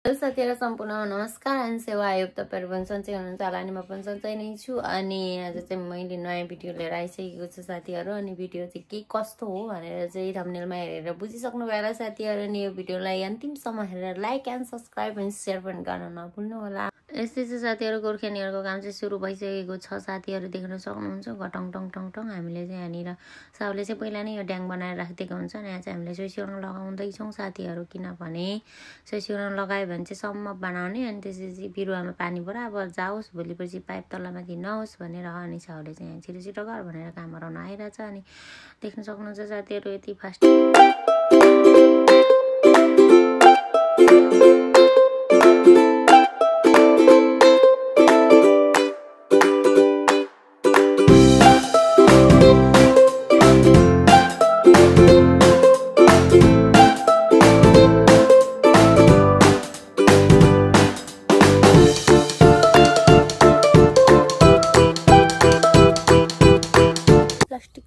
साथीहरु सम्पूर्ण नमस्कार अनि सेवा आयोग तपाईहरु पनि सन्चै हुनुहुन्छ होला अनि म पनि सन्चै नै छु अनि आज चाहिँ मैले नयाँ भिडियो लिएर आइसकेको छु साथीहरु अनि भिडियो चाहिँ के कस्तो हो भनेर चाहिँ थम्बनेलमा हेरेर बुझिसक्नु भयो होला साथीहरु अनि यो भिडियोलाई अन्तिमसम्म हेरेर लाइक एन्ड सब्स्क्राइब अनि शेयर पनि गर्न नभुल्नु होला। यस्तै चाहिँ साथीहरु गोर्खेनीहरुको काम चाहिँ सुरु भइसकेको छ साथीहरु देख्न सक्नुहुन्छ घटङ टङ टङ टङ हामीले चाहिँ यहाँनिर साउले चाहिँ पहिला नै यो ड्याङ बनाएर राखिदिएको हुन्छ अनि यहाँ चाहिँ हामीले सोइसिउन लगाउँदै छौं साथीहरु किनभने सोइसिउन लगायो भने चाहिँ सम्म बनाउने अनि त्यसपछि बिरुवामा पानी बराबर जाओस् भोलिपछि पाइप तलमाथि नहोस् भनेर अनि साउले चाहिँ यहाँ छिटो छिटो गर भनेर काम गराउन आइरहेछ अनि देख्न सक्नुहुन्छ साथीहरु यति फास्ट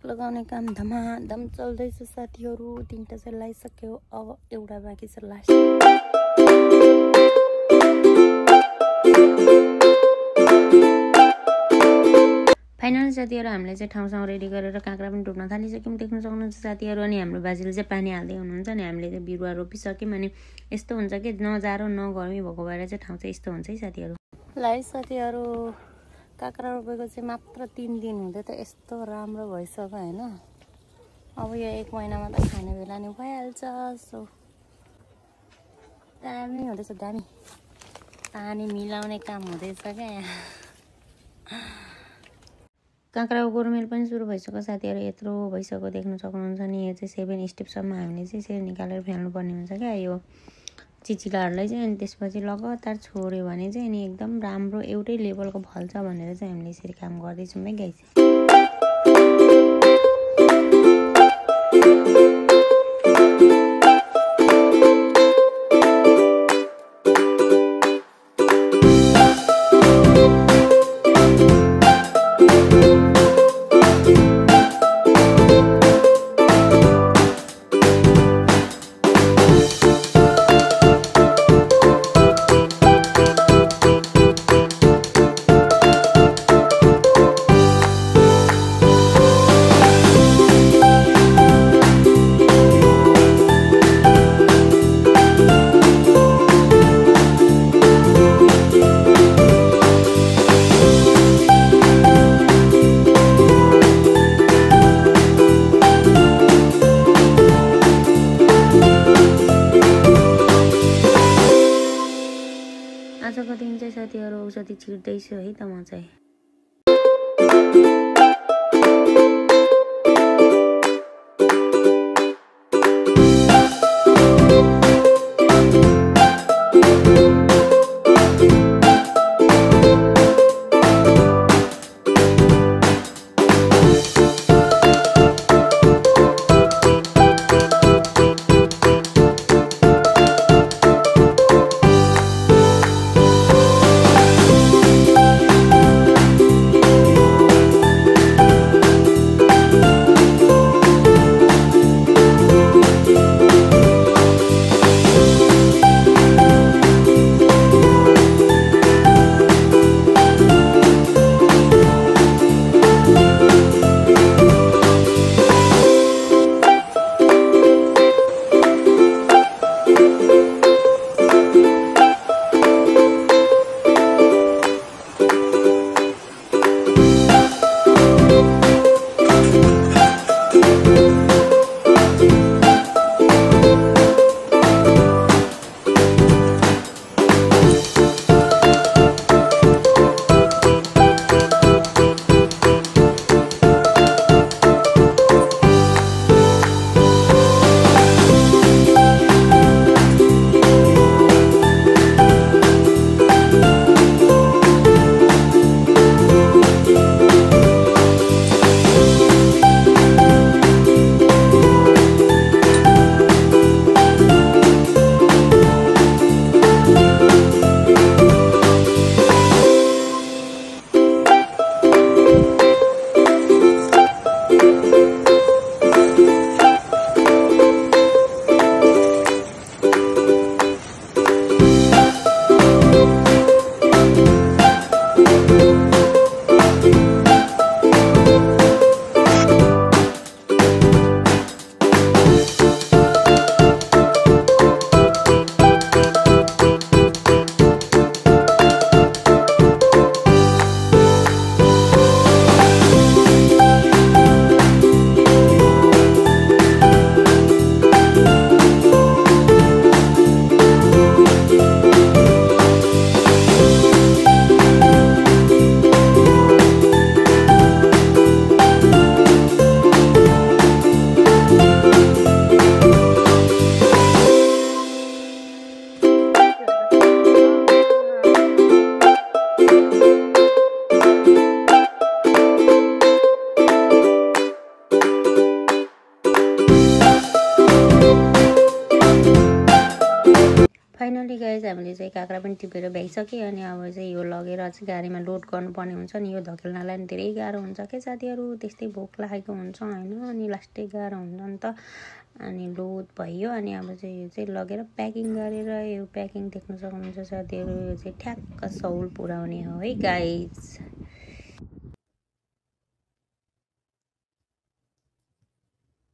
लगाउने काम धमाधम चल्दैछ साथीहरु। तीनटा चाहिँ लगाइसक्यो अब एउटा बाँकी छ लास्ट। फाइनली साथीहरु हामीले चाहिँ ठाउँसँग रेडी गरेर काँक्रा पनि टोक्न थालिसक्यौं देख्न सक्नुहुन्छ साथीहरु अनि हाम्रो बाजेले चाहिँ पानी हाल्दै हुनुहुन्छ अनि हामीले चाहिँ बिरुवा रोपिसक्यौं अनि यस्तो हुन्छ कि न जाडो न गर्मी भएको भएर चाहिँ ठाउँ चाहिँ यस्तो हुन्छ है साथीहरु। लाइ साथीहरु काँक्रा रोपेको चाहिँ मात्र 3 दिन हुँदै त यस्तो राम्रो भइसक्यो हैन। अब यो 1 महिनामा त खाने बेला नै भइहाल्छ। सो दामी हुँदैछ दामी पानी मिलाउने काम हुँदैछ क्या यहाँ। काँक्राको गोरमेल पनि सुरु भइसक्यो साथीहरु यत्रो भइसक्यो देख्न सक्नुहुन्छ नि यो चाहिँ 7 स्टेपसम्म हामीले चाहिँ यसरी निकालेर फ्याल्नु पर्ने हुन्छ क्या यो चिचिलाहरुलाई चाहिँ अनि त्यसपछि लगातार छोड्यो भने चाहिँ अनि एकदम राम्रो एउटै लेभलको फल्छ भनेर चाहिँ हामीले यसरी काम गर्दै छौं है गाइस। आजको दिन चाहिँ साथीहरु औषधि छिर्दैछु है त म चाहिँ। फाइनली गाइज हामीले चाहिँ काँक्रा पनि टिपेर भ्याइसक्यो अनि अब चाहिँ यो लगेर चाहिँ गाडीमा लोड गर्नुपर्ने हुन्छ नि। यो धकेल्नलाई पनि धेरै गाह्रो हुन्छ के साथीहरू, त्यस्तै भोक लागेको हुन्छ होइन, अनि लास्टै गाह्रो हुन्छ नि त। अनि लोड भयो अनि अब चाहिँ यो चाहिँ लगेर प्याकिङ गरेर, यो प्याकिङ देख्न सक्नुहुन्छ साथीहरू, यो चाहिँ ठ्याक्क सौल पुऱ्याउने हो है गाइज।